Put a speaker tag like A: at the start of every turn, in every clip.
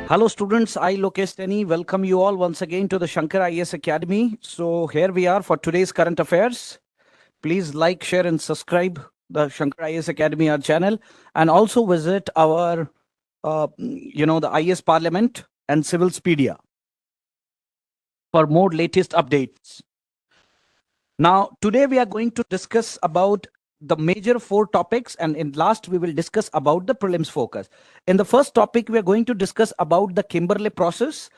A: Hello students, I Lokesh Teni welcome you all once again to the Shankar IAS Academy. So here we are for today's current affairs. Please like, share and subscribe the Shankar IAS Academy our channel, and also visit our the IAS Parliament and Civilspedia for more latest updates. Now today we are going to discuss about the major 4 topics, and in last we will discuss about the prelims focus. In the first topic we are going to discuss about the Kimberley process.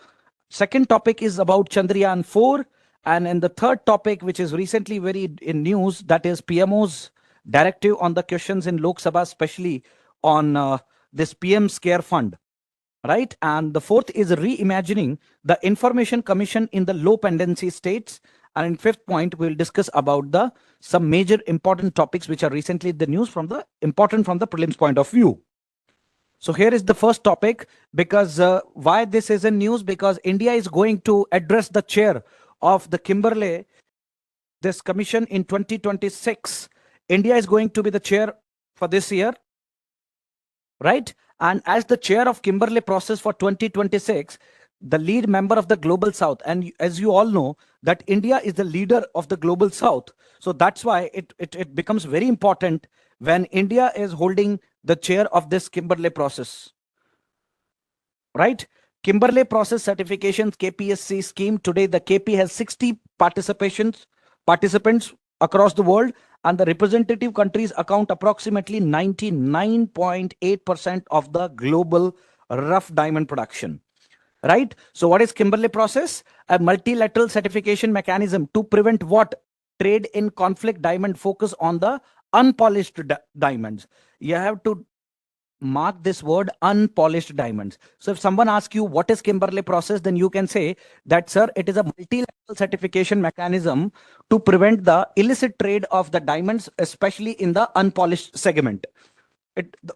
A: Second topic is about Chandrayaan 4, and in the third topic, which is recently very in news, that is PMO's directive on the questions in Lok Sabha, especially on this PM's Care Fund, right? And the fourth is reimagining the Information Commission in the low pendency states. And in fifth point, we'll discuss about the some major important topics which are recently the news from the important from the prelims point of view. So here is the first topic, because why this is in news, because India is going to address the chair of the Kimberley, this commission in 2026. India is going to be the chair for this year, right? And as the chair of Kimberley process for 2026, the lead member of the Global South, and as you all know that India is the leader of the Global South. So that's why it becomes very important when India is holding the chair of this Kimberley process, right? Kimberley process certifications KPSC scheme. Today the KP has 60 participants across the world, and the representative countries account approximately 99.8% of the global rough diamond production, right? So what is Kimberley process? A multilateral certification mechanism to prevent what? Trade in conflict diamond, focus on the unpolished diamonds. You have to mark this word, unpolished diamonds. So if someone asks you what is Kimberley process, then you can say that, sir, it is a multilateral certification mechanism to prevent the illicit trade of the diamonds, especially in the unpolished segment. The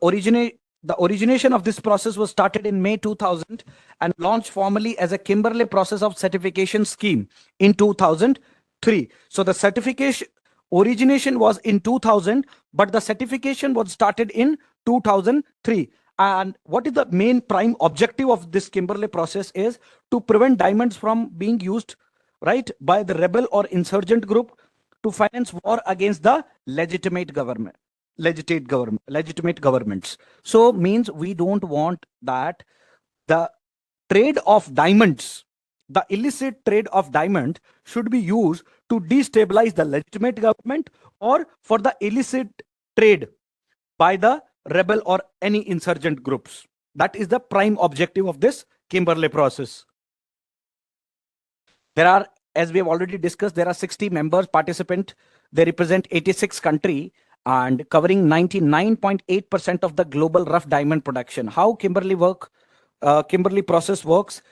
A: origination of this process was started in May 2000 and launched formally as a Kimberley process of certification scheme in 2003. So the certification origination was in 2000, but the certification was started in 2003. And what is the main prime objective of this Kimberley process is to prevent diamonds from being used, right, by the rebel or insurgent group to finance war against the legitimate governments. So means we don't want that the trade of diamonds, the illicit trade of diamond should be used to destabilize the legitimate government or for the illicit trade by the rebel or any insurgent groups. That is the prime objective of this Kimberley process. There are, as we have already discussed, there are 60 members participant. They represent 86 countries and covering 99.8% of the global rough diamond production. How Kimberley process works?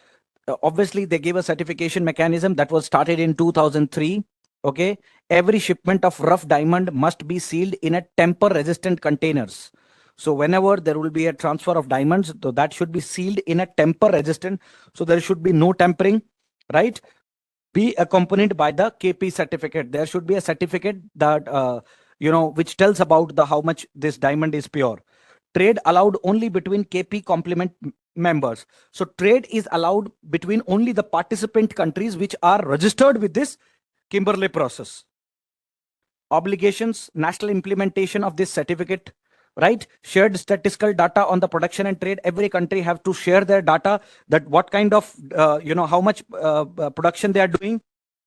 A: Obviously, they gave a certification mechanism that was started in 2003. Okay, every shipment of rough diamond must be sealed in a tamper-resistant containers. So whenever there will be a transfer of diamonds, so that should be sealed in a tamper-resistant. So there should be no tampering, right? Be accompanied by the KP certificate. There should be a certificate that which tells about the how much this diamond is pure. Trade allowed only between KP complement members. So trade is allowed between only the participant countries which are registered with this Kimberley process. Obligations, national implementation of this certificate, right? Shared statistical data on the production and trade. Every country have to share their data that what kind of how much production they are doing.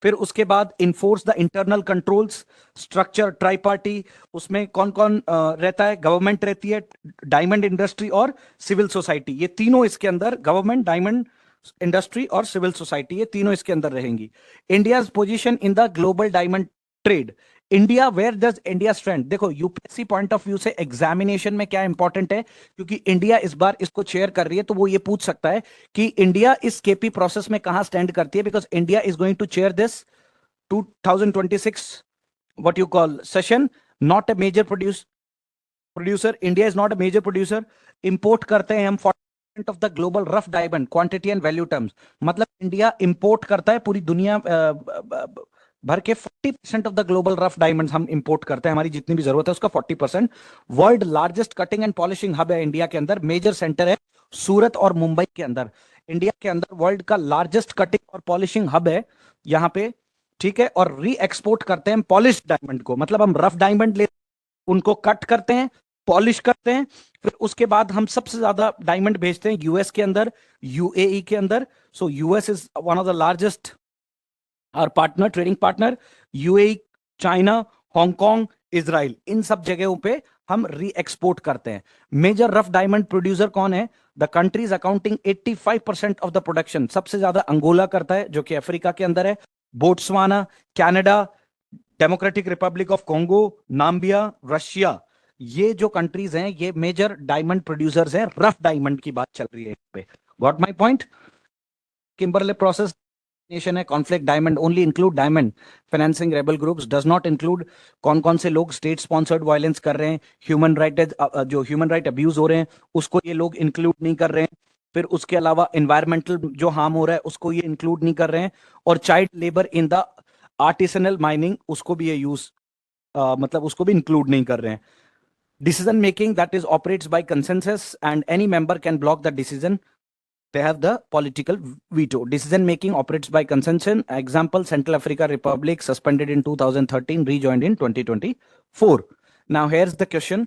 A: फिर उसके बाद enforce the internal controls structure tri party, उसमें कौन कौन रहता है? Government रहती है, डायमंड इंडस्ट्री और सिविल सोसाइटी, ये तीनों इसके अंदर, गवर्नमेंट, डायमंड इंडस्ट्री और सिविल सोसाइटी, ये तीनों इसके अंदर रहेंगी. India's position in the global diamond trade. India, where does India stand? देखो यूपीएससी पॉइंट ऑफ व्यू से एग्जामिनेशन में क्या इंपॉर्टेंट है, क्योंकि इंडिया इस बार इसको चेयर कर रही है, तो वो ये पूछ सकता है कि इंडिया इस केपी प्रोसेस में कहां स्टैंड करती है, because India is going to chair this 2026 what you call session. Not a major producer. India is not a major producer. Import करते हैं हम 40% of the global rough diamond quantity and value terms. मतलब India import करता है पूरी दुनिया भर के 40% of the global rough diamonds हम इंपोर्ट करते हैं, हमारी जितनी भी जरूरत है उसका 40%. World largest cutting and polishing hub है इंडिया के अंदर, मेजर सेंटर है. सूरत और मुंबई के अंदर, इंडिया के अंदर वर्ल्ड का लार्जेस्ट कटिंग और पॉलिशिंग हब है यहाँ पे, ठीक है। और री एक्सपोर्ट करते हैं पॉलिश डायमंड को, मतलब हम रफ डायमंड ले उनको कट करते हैं, पॉलिश करते हैं, फिर उसके बाद हम सबसे ज्यादा डायमंड भेजते हैं यूएस के अंदर, यूएई के अंदर। So US is one of the largest our partner, trading partner. UAE, China, Hong Kong, Israel, इन सब जगहों पे हम री एक्सपोर्ट करते हैं। मेजर रफ डायमंड प्रोड्यूसर कौन है? The countries accounting 85% of the production, सबसे ज्यादा अंगोला करता है जो कि अफ्रीका के अंदर है, Botswana, Canada, Democratic Republic of Congo, Namibia, Russia, ये जो कंट्रीज हैं ये मेजर डायमंड प्रोड्यूसर्स हैं। रफ डायमंड की बात चल रही है यहाँ पे। Got my point? Kimberley process है, conflict diamond only include diamond financing rebel groups, does not include कौन कौन से लोग स्टेट स्पॉन्सर्ड वायलेंस कर रहे हैं, ह्यूमन राइट, जो ह्यूमन राइट अब्यूज हो रहे हैं उसको ये लोग इंक्लूड नहीं कर रहे हैं। फिर उसके अलावा एनवायरमेंटल जो हार्म हो रहा है उसको ये इंक्लूड नहीं कर रहे हैं। और child labour in the artisanal mining, उसको भी ये यूज मतलब उसको भी इंक्लूड नहीं कर रहे हैं। Decision making that is operates by consensus and any member can block the decision. They have the political veto. Decision making operates by consensus. Example, Central Africa Republic suspended in 2013, rejoined in 2024. Now here's the question.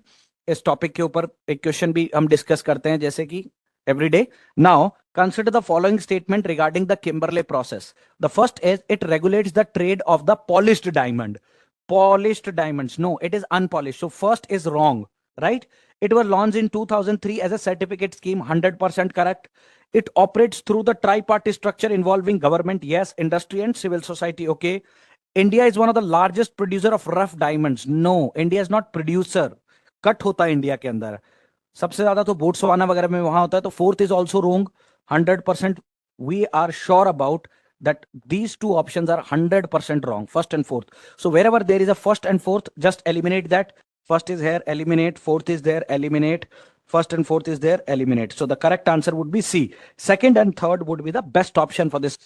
A: इस topic के ऊपर एक question भी हम discuss करते हैं जैसे कि every day. Now consider the following statement regarding the Kimberley process. The first is it regulates the trade of the polished diamond. Polished diamonds, no, it is unpolished. So first is wrong, right? It was launched in 2003 as a certificate scheme, 100% correct. It operates through the tripartite structure involving government, yes, industry and civil society, okay. India is one of the largest producer of rough diamonds. No, India is not producer. Cut होता है India के अंदर सबसे ज्यादा तो Botswana वगैरह में वहां होता है। तो fourth is also wrong, 100%। We are sure about that these two options are 100% wrong, first and fourth. So wherever there is a first and fourth, just eliminate that. First is here, eliminate. Fourth is there, eliminate. First and fourth is there, eliminate. So the correct answer would be C. Second and third would be the best option for this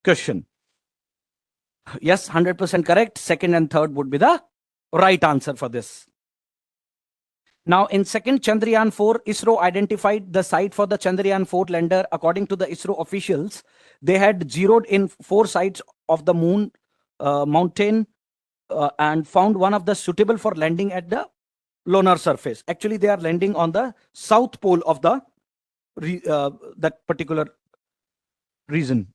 A: question. Yes, 100% correct. Second and third would be the right answer for this. Now, in second Chandrayaan-4, ISRO identified the site for the Chandrayaan-4 lander. According to the ISRO officials, they had zeroed in 4 sites of the moon mountain and found one of the suitable for landing at the lunar surface. Actually, they are landing on the south pole of the that particular region.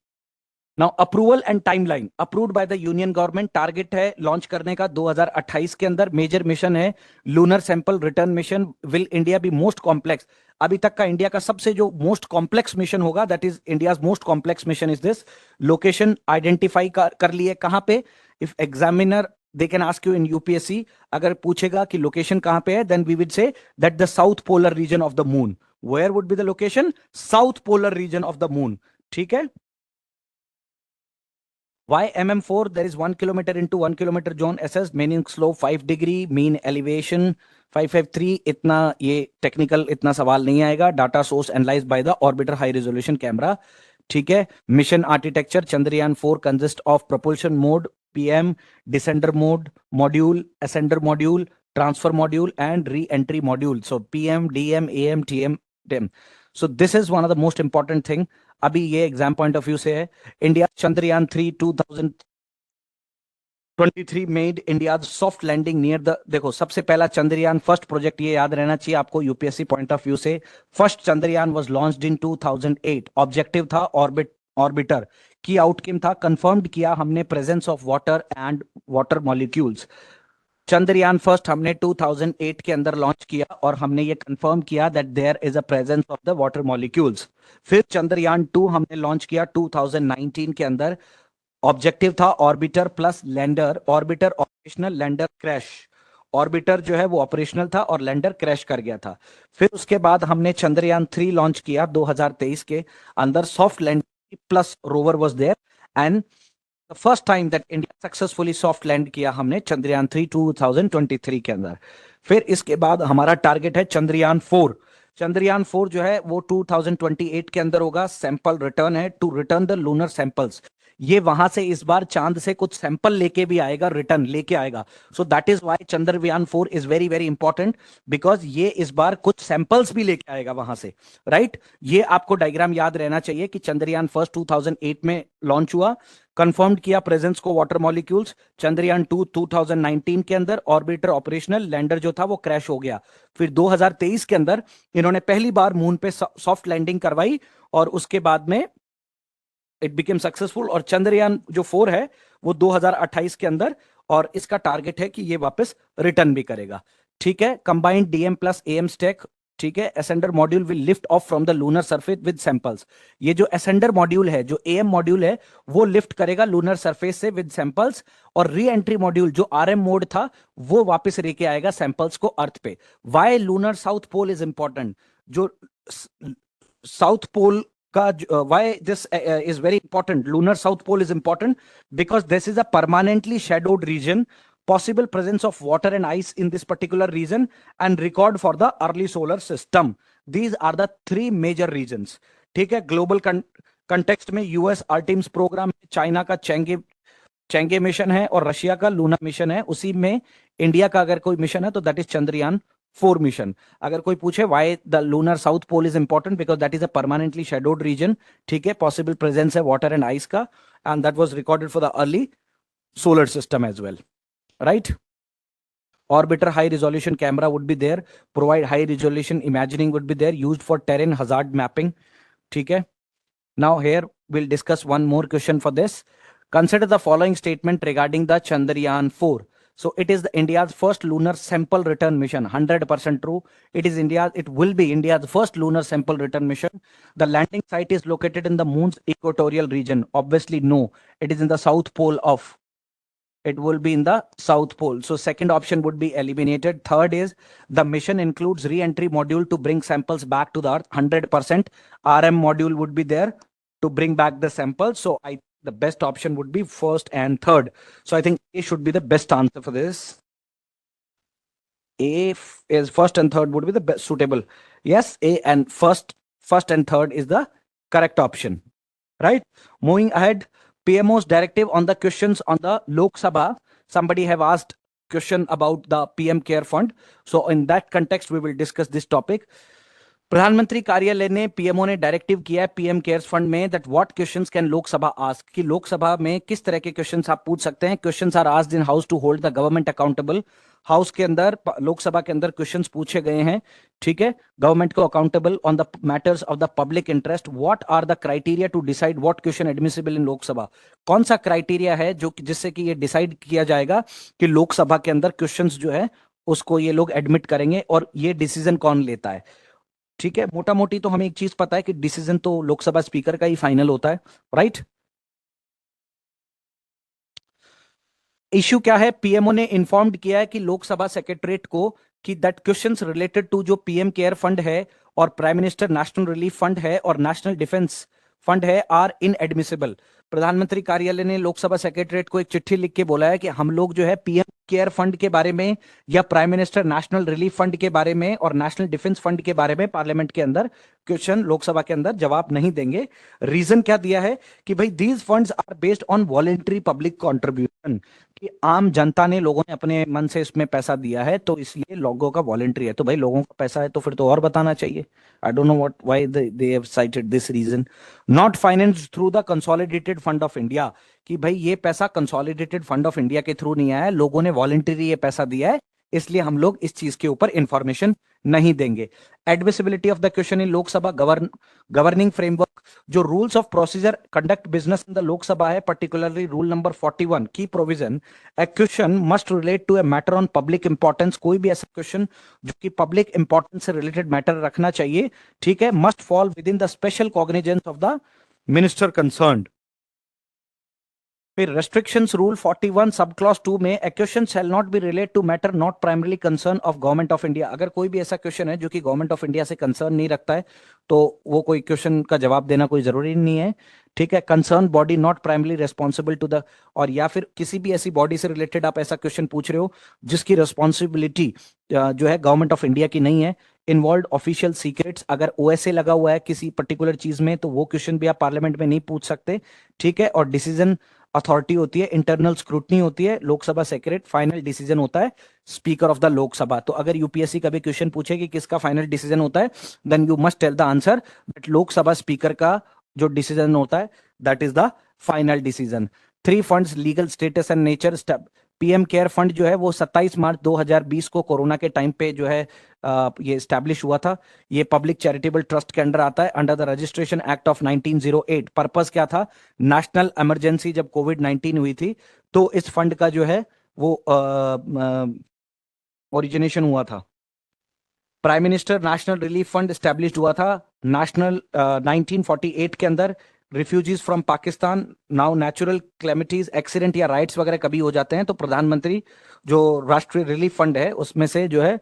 A: Now approval and timeline, approved by the union government. Target है launch करने का 2028 के अंदर। Major mission है lunar sample return mission. Will India be most complex, अभी तक का India का सबसे जो मोस्ट कॉम्प्लेक्स मिशन होगा, that is India's most complex mission is this. Location identify कर लिए कहां पे। If examiner they can ask you in UPSC, अगर पूछेगा कि लोकेशन कहां पे है, then we will say that the south polar region of the moon. Where would be the location? South polar region of the moon, ठीक है। Why MM4? There is 1 kilometer into 1 kilometer zone assessed, meaning slope 5 degree, mean elevation 553. इतना ये technical इतना सवाल नहीं आएगा। Data source analyse by the orbiter high resolution camera, ठीक है। Mission architecture, Chandrayaan consist of propulsion mode PM, descender mode module, ascender module, transfer module and re entry module. So PM, DM, AM, TM, TEM. So this is one of the most important thing. अभी ये exam point of view से है। India Chandrayaan 2023 made India soft landing near the, देखो सबसे पहला Chandrayaan first project, ये याद रहना चाहिए आपको यूपीएससी पॉइंट ऑफ व्यू से। First Chandrayaan was launched in 2008। Objective था ऑर्बिटर। की आउटकम था, कंफर्म्ड किया हमने presence of water and water molecules. Chandrayaan first हमने 2008 के अंदर लॉन्च किया और हमने ये कंफर्म किया that there is a presence of the water molecules. फिर चंद्रयान 2 हमने लॉन्च किया 2019 के अंदर। ऑब्जेक्टिव था orbiter plus lander. Orbiter operational, lander crash. Orbiter जो है वो ऑपरेशनल था और लैंडर क्रैश कर गया था। फिर उसके बाद हमने चंद्रयान 3 लॉन्च किया 2023 के अंदर। Soft lander plus rover was there and the first time that India successfully soft land किया हमने चंद्रयान 3 2023 के अंदर। फिर इसके बाद हमारा टारगेट है चंद्रयान 4। चंद्रयान 4 जो है वो 2028 के अंदर होगा। सैंपल रिटर्न है to return the lunar samples. ये वहां से इस बार चांद से कुछ सैंपल लेके भी आएगा, रिटर्न लेके आएगा. So that is why Chandrayaan 4 is very very important, because ये इस बार कुछ सैंपल्स भी लेके आएगा वहां से. राइट, ये आपको डायग्राम याद रहना चाहिए कि चंद्रयान फर्स्ट 2008 में लॉन्च हुआ, कंफर्म किया प्रेजेंस को वाटर मॉलिक्यूल्स. चंद्रयान 2 2019 के अंदर ऑर्बिटर ऑपरेशनल, लैंडर जो था वो क्रैश हो गया. फिर 2023 के अंदर इन्होंने पहली बार मून पे सॉफ्ट लैंडिंग करवाई, और उसके बाद में इट बिकेम सक्सेसफुल. और चंद्रयान जो 4 है वो 2028 के अंदर, और इसका टारगेट है कि ये वापस रिटर्न भी करेगा. ठीक है, combined DM plus am stack. ठीक है, ascender module will lift off from the lunar surface with samples. ये जो एसेंडर मॉड्यूल है, जो एएम मॉड्यूल है, वो लिफ्ट करेगा लूनर सरफेस से विद सैंपल्स. और री एंट्री मॉड्यूल जो आरएम मोड था वो वापस लेके आएगा सैंपल्स को अर्थ पे. Why lunar south pole is important? जो साउथ पोल का, why this is very important, lunar south pole is important because this is a permanently shadowed region, possible presence of water and ice in this particular region, and record for the early solar system. These are the three major regions. ठीक है, global context में US आर्टिम्स programme, China का चेंगे mission है, और Russia का Luna mission है. उसी में इंडिया का अगर कोई मिशन है तो दैट इज चंद्रयान 4 मिशन. अगर कोई पूछे why the lunar south pole is important, because that is a permanently shadowed region. ठीक है, पॉसिबल प्रेजेंस है वाटर एंड आइस का, and that was recorded for the early solar system as well. Right, orbiter high resolution camera would be there, provide high resolution imaging would be there, used for terrain hazard mapping. ठीक है, now here we'll discuss one more question for this. Consider the following statement regarding the Chandrayaan 4. So it is India's first lunar sample return mission. 100% true. It will be India's first lunar sample return mission. The landing site is located in the moon's equatorial region. Obviously, no. It is in the south pole of. It will be in the south pole. So second option would be eliminated. Third is the mission includes re-entry module to bring samples back to the Earth. 100%. RM module would be there to bring back the samples. So the best option would be first and third. So I think A should be the best answer for this. A is first and third would be the best suitable. Yes, A and first and third is the correct option. Right? Moving ahead, PMO's directive on the questions on the Lok Sabha. Somebody have asked question about the PM Care Fund. So in that context, we will discuss this topic. प्रधानमंत्री कार्यालय ने, PMO ने directive किया है PM cares fund में that what questions can Lok Sabha ask, कि लोकसभा में किस तरह के क्वेश्चंस आप पूछ सकते हैं. Questions are asked in house to hold the government accountable. House के अंदर, लोकसभा के अंदर क्वेश्चंस पूछे गए हैं. ठीक है, गवर्नमेंट को accountable on the matters of the public interest. What are the criteria to decide what question admissible in Lok Sabha. कौन सा क्राइटेरिया है जो जिससे कि ये डिसाइड किया जाएगा कि लोकसभा के अंदर क्वेश्चंस जो है उसको ये लोग एडमिट करेंगे, और ये डिसीजन कौन लेता है. ठीक है, मोटा मोटी तो हमें एक चीज पता है कि डिसीजन तो लोकसभा स्पीकर का ही फाइनल होता है. राइट, इश्यू क्या है, पीएमओ ने इन्फॉर्म्ड किया है कि लोकसभा सेक्रेटरीट को कि दैट क्वेश्चंस रिलेटेड टू जो पीएम केयर फंड है और prime minister national relief fund है और नेशनल डिफेंस फंड है आर इनएडमिसिबल. प्रधानमंत्री कार्यालय ने लोकसभा सेक्रेटरीट को एक चिट्ठी लिख के बोला है कि हम लोग जो है पीएम केयर फंड के बारे में या prime minister national relief fund के बारे में और नेशनल डिफेंस फंड के बारे में पार्लियामेंट के अंदर क्वेश्चन, लोकसभा के अंदर जवाब नहीं देंगे. रीजन क्या दिया है कि भाई these funds are based on voluntary public contribution, कि आम जनता ने, लोगों ने अपने मन से इसमें पैसा दिया है, तो इसलिए लोगों का वॉलेंट्री है. तो भाई लोगों का पैसा है तो फिर तो और बताना चाहिए. I don't know why they have cited this reason. Not financed through the consolidated fund of India, कि भाई ये पैसा कंसोलिडेटेड फंड ऑफ इंडिया के थ्रू नहीं आया है, लोगों ने वॉलेंटरी ये पैसा दिया है, इसलिए हम लोग इस चीज के ऊपर इंफॉर्मेशन नहीं देंगे. Admissibility of the question in Lok Sabha governing framework, जो rules of procedure conduct business in the Lok Sabha है, पर्टिकुलरली रूल नंबर 41 की provision, a question must relate to a matter on public importance. कोई भी ऐसा क्वेश्चन जो कि पब्लिक इंपॉर्टेंस से related matter रखना चाहिए, ठीक है, must fall within the special cognizance of the minister concerned. फिर रेस्ट्रिक्शंस रूल 41 सब क्लॉज 2 में, a question shall not be relate to matter not primary concern of government of India. अगर कोई भी ऐसा क्वेश्चन है जो कि government of India से कंसर्न नहीं रखता है तो वो कोई क्वेश्चन का जवाब देना कोई जरूरी नहीं है. ठीक है, concern body not primary responsible to the, और या फिर किसी भी ऐसी बॉडी से रिलेटेड आप ऐसा क्वेश्चन पूछ रहे हो जिसकी रेस्पॉन्सिबिलिटी जो है गवर्नमेंट ऑफ इंडिया की नहीं है, इन्वॉल्व ऑफिशियल सीक्रेट्स, अगर ओएसए लगा हुआ है किसी पर्टिकुलर चीज में तो वो क्वेश्चन भी आप पार्लियामेंट में नहीं पूछ सकते, ठीक है। और डिसीजन अथॉरिटी होती है, इंटरनल स्क्रूटनी होती है, लोकसभा सेक्रेट, फाइनल डिसीजन होता है स्पीकर ऑफ द लोकसभा। तो अगर यूपीएससी कभी क्वेश्चन पूछे कि किसका फाइनल डिसीजन होता है, then you must tell the answer that Lok Sabha speaker का जो डिसीजन होता है that is the final decision. Three funds legal status and nature. PM care fund जो है वो 27 मार्च 2020 को कोरोना के टाइम पे जो है ये स्टैब्लिश हुआ था। ये पब्लिक चैरिटेबल ट्रस्ट के अंडर आता है, under the registration act of 1908। Purpose क्या था? नेशनल इमरजेंसी जब कोविड 19 हुई थी तो इस फंड का जो है वो ओरिजिनेशन हुआ था। Prime minister national relief fund establish हुआ था नेशनल 1948 के अंदर। Refugees from Pakistan, now natural calamities, accident या राइट्स वगैरह कभी हो जाते हैं तो प्रधानमंत्री जो राष्ट्रीय रिलीफ फंड है उसमें से जो है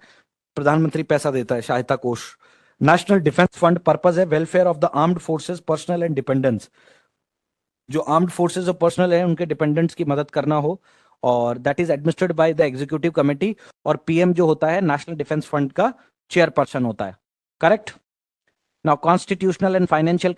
A: प्रधानमंत्री पैसा देता है, सहायता कोष। नेशनल डिफेंस फंड पर्पस है welfare of the armed forces, personal and dependents. जो आर्म्ड फोर्सेस और पर्सनल है उनके डिपेंडेंट्स की मदद करना हो, और that is administered by the executive committee. और पीएम जो होता है नेशनल डिफेंस फंड का चेयरपर्सन होता है। Correct. Now constitutional and financial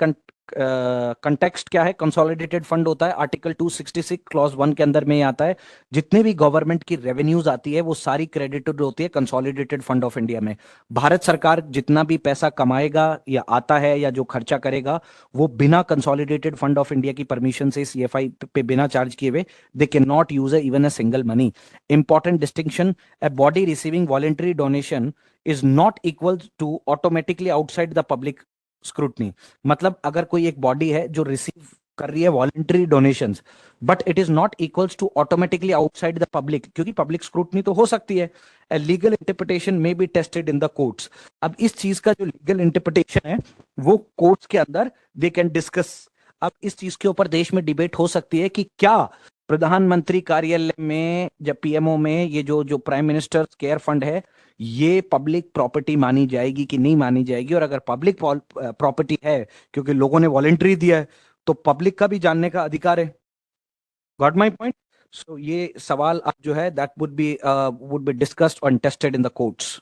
A: context क्या है? कंसोलिडेटेड फंड होता है, आर्टिकल 266 क्लॉज 1 के अंदर में ही आता है। जितने भी गवर्नमेंट की रेवेन्यूज आती है वो सारी क्रेडिटेड होती है कंसोलिडेटेड फंड ऑफ इंडिया में। भारत सरकार जितना भी पैसा कमाएगा या आता है या जो खर्चा करेगा वो बिना कंसोलिडेटेड फंड ऑफ इंडिया की परमिशन से सीएफआई पे बिना चार्ज किए हुए they can not use even a single money. Important distinction, a body receiving voluntary donation is not equal to automatically outside the public scrutiny. मतलब अगर कोई एक बॉडी है जो रिसीव कर रही है voluntary donations, but it is not equals to automatically outside the public, क्योंकि पब्लिक स्क्रूटनी तो हो सकती है। ए लीगल इंटरप्रिटेशन में be tested in the courts. अब इस चीज का जो लीगल इंटरप्रिटेशन है वो कोर्ट्स के अंदर दे कैन डिस्कस। अब इस चीज के ऊपर देश में डिबेट हो सकती है कि क्या प्रधानमंत्री कार्यालय में जब पीएमओ में ये जो जो प्राइम मिनिस्टर केयर फंड है ये पब्लिक प्रॉपर्टी मानी जाएगी कि नहीं मानी जाएगी। और अगर पब्लिक प्रॉपर्टी है क्योंकि लोगों ने वॉलेंट्री दिया है तो पब्लिक का भी जानने का अधिकार है। Got my point? सो ये सवाल अब जो है दैट वुड बी डिस्कस्ड और टेस्टेड इन द कोर्ट्स।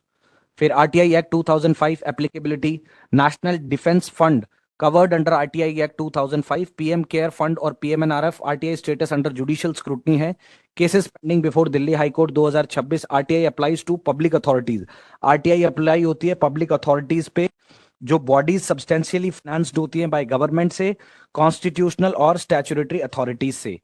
A: फिर RTI act 2005 applicability, national defence fund covered under RTI act 2005, PM care fund और PMNRF RTI status under judicial scrutiny है। Cases pending before Delhi high court 2026। RTI applies to public authorities. RTI apply होती है public authorities पे जो bodies substantially financed होती हैं by government से, constitutional और स्टैच्यूटरी अथॉरिटीज से।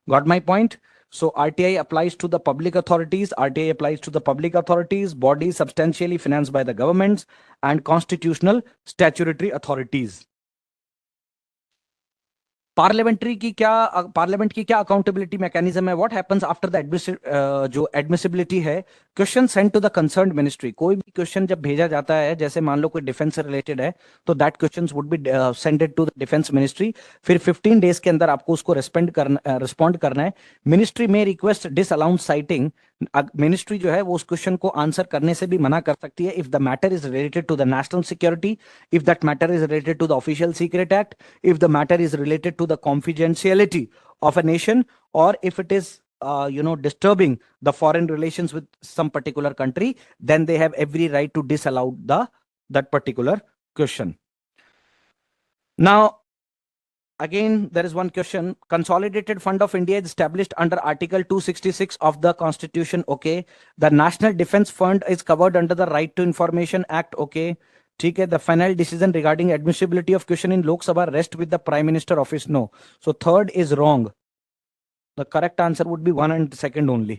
A: Got my point? So RTI applies to the public authorities. RTI applies to the public authorities, bodies substantially financed by the governments, and constitutional statutory authorities. Parliament की क्या accountability mechanism है? What happens after the जो admissibility है? Question send to the concerned ministry. कोई भी question जब भेजा जाता है, जैसे मान लो कोई डिफेंस से रिलेटेड है तो that question would be sended to the defence ministry. फिर 15 डेज के अंदर आपको उसको रिस्पॉन्ड करना है। मिनिस्ट्री में रिक्वेस्ट डिसअलाउंस साइटिंग। मिनिस्ट्री जो है वो उस क्वेश्चन को आंसर करने से भी मना कर सकती है if the matter is related to the national security, if that matter is related to the official secret act, if the matter is related to the confidentiality of a nation, or if it is disturbing the foreign relations with some particular country, then they have every right to disallow that particular question. Now again there is one question. Consolidated fund of India is established under article 266 of the constitution. Okay. The national defense fund is covered under the right to information act. Okay. ठीक है। The final decision regarding admissibility of question in Lok Sabha rest with the prime minister office. No. So third is wrong. The correct answer would be one and second only.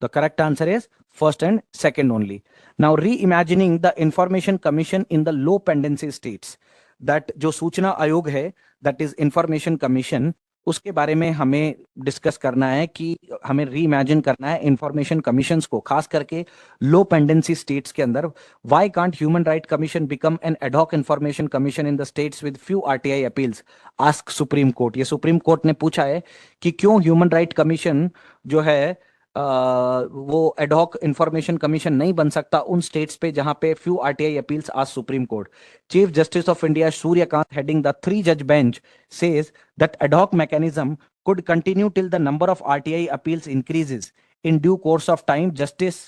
A: The correct answer is first and second only. Now reimagining the information commission in the low pendency states. That जो सूचना आयोग है that is information commission, उसके बारे में हमें discuss करना है कि हमें री इमेजिन करना है इंफॉर्मेशन कमीशंस को, खास करके लो पेंडेंसी स्टेट्स के अंदर। Why can't human right commission become an ad hoc information commission in the states with few RTI appeals? Ask supreme court. ये सुप्रीम कोर्ट ने पूछा है कि क्यों ह्यूमन राइट कमीशन जो है वो एडहॉक इंफॉर्मेशन कमीशन नहीं बन सकता उन स्टेट्स पे जहां पे फ्यू आरटीआई अपील्स आज supreme court. Chief justice of India Suryakant heading the 3 जज bench says that ad hoc mechanism could continue till the number of RTI appeals increases. In due course of time, Justice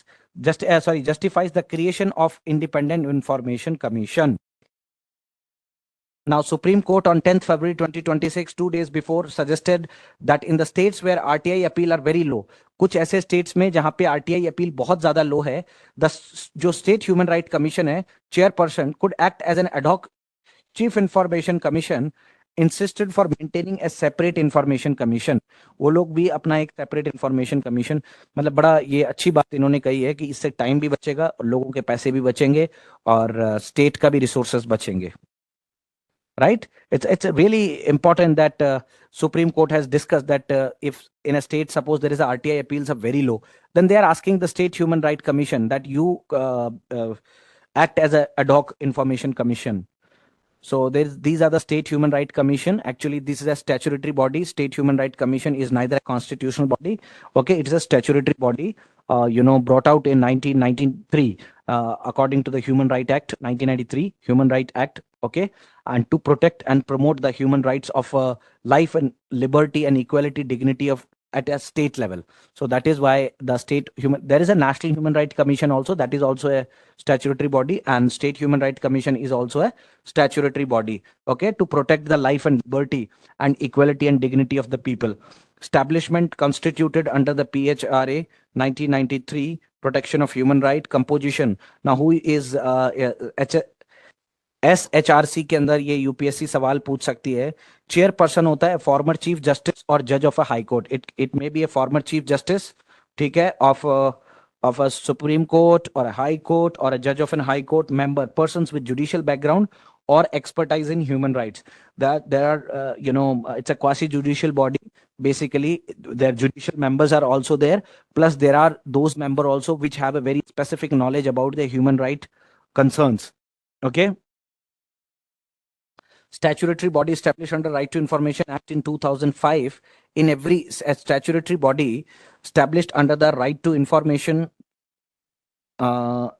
A: justifies the creation of Independent Information Commission. Now, Supreme Court on 10th February 2026, 2 days before, suggested that in the states where RTI appeal are very low, कुछ ऐसे states में जहां पे RTI appeal बहुत ज्यादा low है, जो State Human Right Commission है, chairperson could act as an ad hoc Chief Information Commission insisted for maintaining a separate information commission. वो लोग भी अपना एक separate information commission, मतलब बड़ा ये अच्छी बात इन्होंने कही है कि इससे टाइम भी बचेगा और लोगों के पैसे भी बचेंगे और स्टेट का भी रिसोर्सेस बचेंगे. Right? It's really important that Supreme Court has discussed that if in a state, suppose there is a RTI appeals are very low, then they are asking the State Human Right Commission that you act as a ad hoc information commission. So these are the State Human Right Commission. Actually, this is a statutory body. State Human Right Commission is neither a constitutional body. Okay, it is a statutory body, brought out in 1993, according to the Human Right Act, 1993, Human Right Act. Okay, and to protect and promote the human rights of life and liberty and equality, dignity of at a state level. So that is why the there is a National Human Rights Commission also, that is also a statutory body, and State Human Rights Commission is also a statutory body, okay, to protect the life and liberty and equality and dignity of the people. Establishment constituted under the PHRA 1993, protection of human right. Composition, now who is SHRC के अंदर ये UPSC सवाल पूछ सकती है. Chairperson होता है former chief justice और जज of a high court. It may be A former chief justice, ठीक है, of a Supreme Court or a High Court or a judge of an High Court member, persons with judicial background or expertise in human rights. That there are, it's a quasi-judicial body. Basically, their judicial members are also there. Plus, there are those members also which have a very specific knowledge about the human right concerns. Okay. Statutory body established under Right to Information Act in 2005. In every statutory body established under the Right to Information,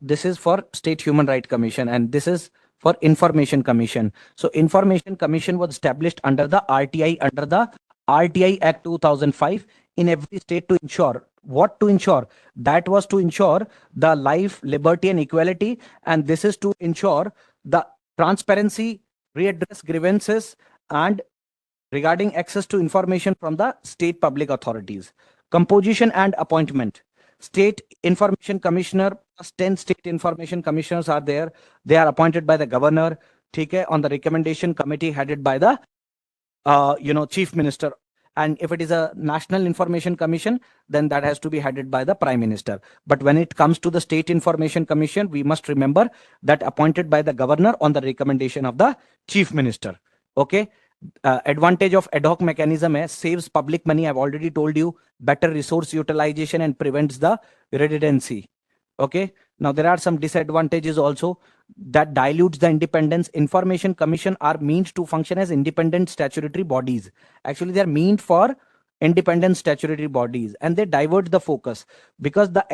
A: this is for State Human Right Commission, and this is for Information Commission. So Information Commission was established under the RTI Act 2005 in every state to ensure. What to ensure? That was to ensure the life, liberty and equality, and this is to ensure the transparency, readdress grievances, and regarding access to information from the state public authorities. Composition and appointment. State Information Commissioner plus 10 State Information Commissioners are there. They are appointed by the governor, okay, on the recommendation committee headed by the Chief Minister. And if it is a National Information Commission, then that has to be headed by the Prime Minister. But when it comes to the State Information Commission, we must remember that appointed by the governor on the recommendation of the Chief Minister. Okay. Advantage of ad hoc mechanism hai, saves public money. I've already told you, better resource utilization and prevents the redundancy. Okay. Now there are some disadvantages also that dilutes the independence. Information Commission are meant to function as independent statutory bodies. Actually, they are meant for independent statutory bodies, and they divert the focus because the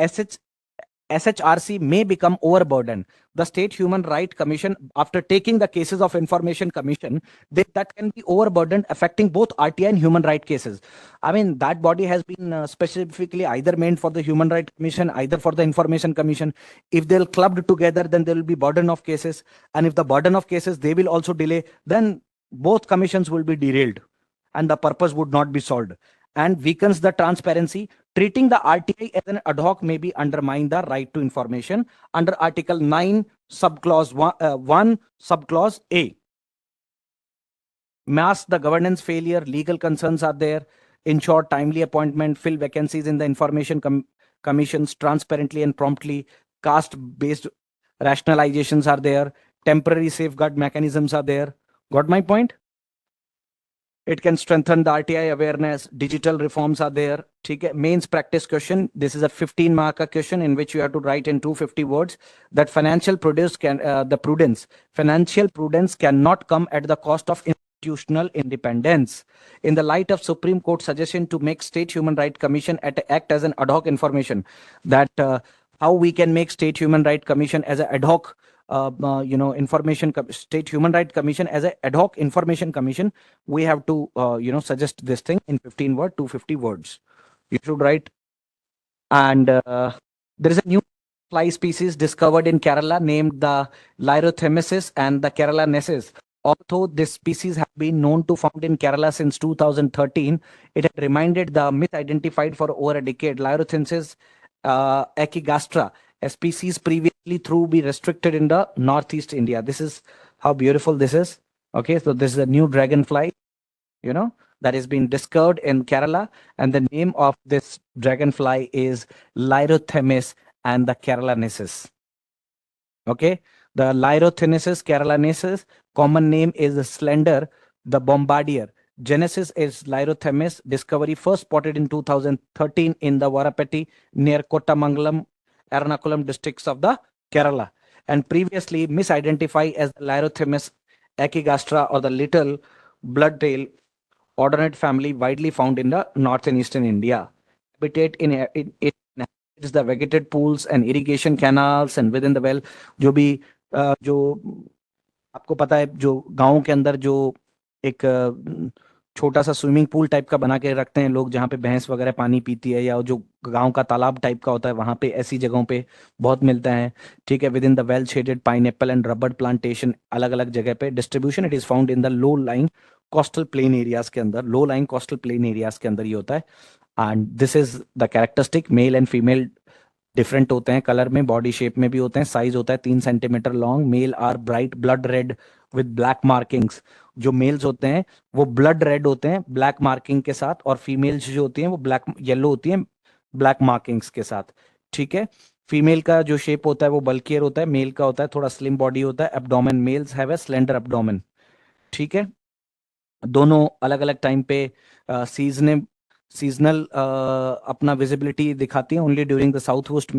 A: SHRC may become overburdened. The State Human Right Commission, after taking the cases of Information Commission, that can be overburdened, affecting both RTI and human right cases. I mean, that body has been specifically either meant for the Human Right Commission, either for the Information Commission. If they'll clubbed together, then there will be burden of cases. And if the burden of cases, they will also delay, then both commissions will be derailed and the purpose would not be solved, and weakens the transparency. Treating the RTI as an ad hoc may be undermine the right to information under Article 9, subclause 1, subclause A. Mask the governance failure, legal concerns are there. Ensure timely appointment, fill vacancies in the information commissions transparently and promptly. Caste-based rationalizations are there. Temporary safeguard mechanisms are there. Got my point? It can strengthen the RTI awareness. Digital reforms are there. Okay. Mains practice question. This is a 15-marker question in which you have to write in 250 words that financial prudence cannot come at the cost of institutional independence. In the light of Supreme Court suggestion to make State Human Right Commission act as an ad hoc information, that how we can make State Human Right Commission as an ad hoc State Human Right Commission as an ad hoc information commission, we have to suggest this thing in 15 words, 250 words you should write. And there is a new fly species discovered in Kerala named the Lyrothemesis and the Keralanesis. Although this species have been known to found in Kerala since 2013, it had remained the myth identified for over a decade. Lyrothemesis echigastra, a species previously through be restricted in the northeast India. This is how beautiful this is. Okay, so this is a new dragonfly, you know, that has been discovered in Kerala, and the name of this dragonfly is Lyrothemis and the Keralanesis. Okay, the Lyrothenesis keralanesis, common name is the slender, the bombardier. Genesis is Lyrothemis. Discovery first spotted in 2013 in the Varapeti near Kottamangalam, Ernakulam districts of the Kerala, and previously misidentified as Lyrothemis echigastra or the little bloodtail ordinate family widely found in the northern eastern India. Habitat in it is the vegetated pools and irrigation canals and within the well. जो भी जो आपको पता है जो गांव के अंदर जो एक छोटा सा स्विमिंग पूल टाइप का बना के रखते हैं लोग, जहाँ पे भैंस वगैरह पानी पीती है, या जो गांव का तालाब टाइप का होता है, वहां पे ऐसी जगहों पे बहुत मिलता है। ठीक है, with in the well shaded pineapple and rubber plantation, अलग अलग जगह पे distribution it is found in the low line coastal plain areas के अंदर, लो लाइन कोस्टल प्लेन एरियाज के अंदर ये होता है। And this is the characteristic, male and female different होते हैं, कलर में, बॉडी शेप में भी होते हैं, साइज होता है 3 centimetre long. Male are bright blood red with black markings. जो मेल्स होते हैं वो ब्लड रेड होते हैं ब्लैक मार्किंग के साथ, और फीमेल्स जो होती हैं वो ब्लैक येलो होती हैं ब्लैक मार्किंग्स के साथ। ठीक है, फीमेल का जो शेप होता है वो बल्कियर होता है, मेल का होता है थोड़ा स्लिम बॉडी होता है। Abdomen, males have a slender abdomen. ठीक है, दोनों अलग अलग टाइम पे सीजनल अपना विजिबिलिटी दिखाती है। Only during the south west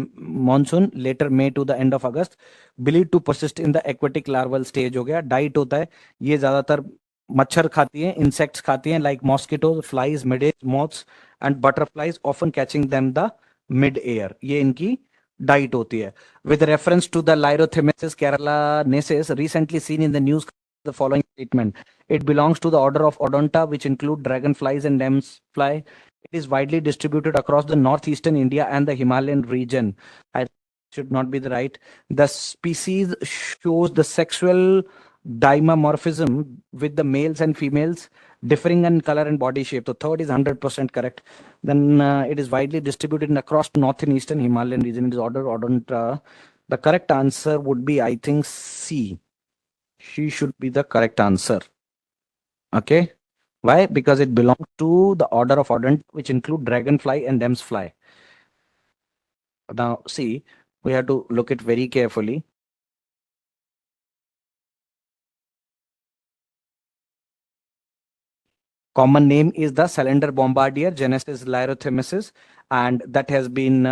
A: monsoon, later May to the end of August. Believe to persist in the aquatic larval stage हो गया। डाइट होता है, ये ज्यादातर मच्छर खाती है, इंसेक्ट्स खाती हैं, like mosquito, flies, midges, moths and butterflies, often catching them the mid air. ये इनकी डाइट होती है। With reference to the Lyriothemis keralensis recently seen in the news, the following statement: it belongs to the order of Odonta, which include dragonflies and damselfly. It is widely distributed across the northeastern India and the Himalayan region. I should not be the right. The species shows the sexual dimorphism with the males and females differing in color and body shape. So third is 100% correct. Then it is widely distributed across northern eastern Himalayan region. It is order Odonta. The correct answer would be, I think, C. She should be the correct answer. Okay, why? Because it belongs to the order of Odonta, which include dragonfly and damselfly. Now see, we have to look it very carefully. Common name is the cylinder bombardier, Genesis Lyrothemesis, and that has been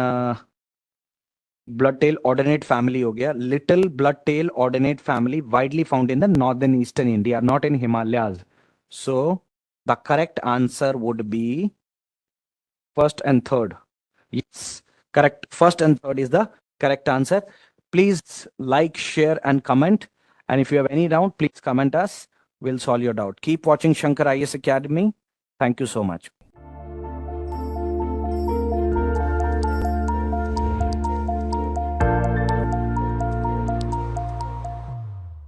A: bloodtail ordinate family हो गया। Little bloodtail ordinate family widely found in the northern eastern India, not in Himalayas. So the correct answer would be first and third. Yes, correct. First and third is the correct answer. Please like, share, and comment. And if you have any doubt, please comment us. We'll solve your doubt. Keep watching Shankar IAS Academy. Thank you so much.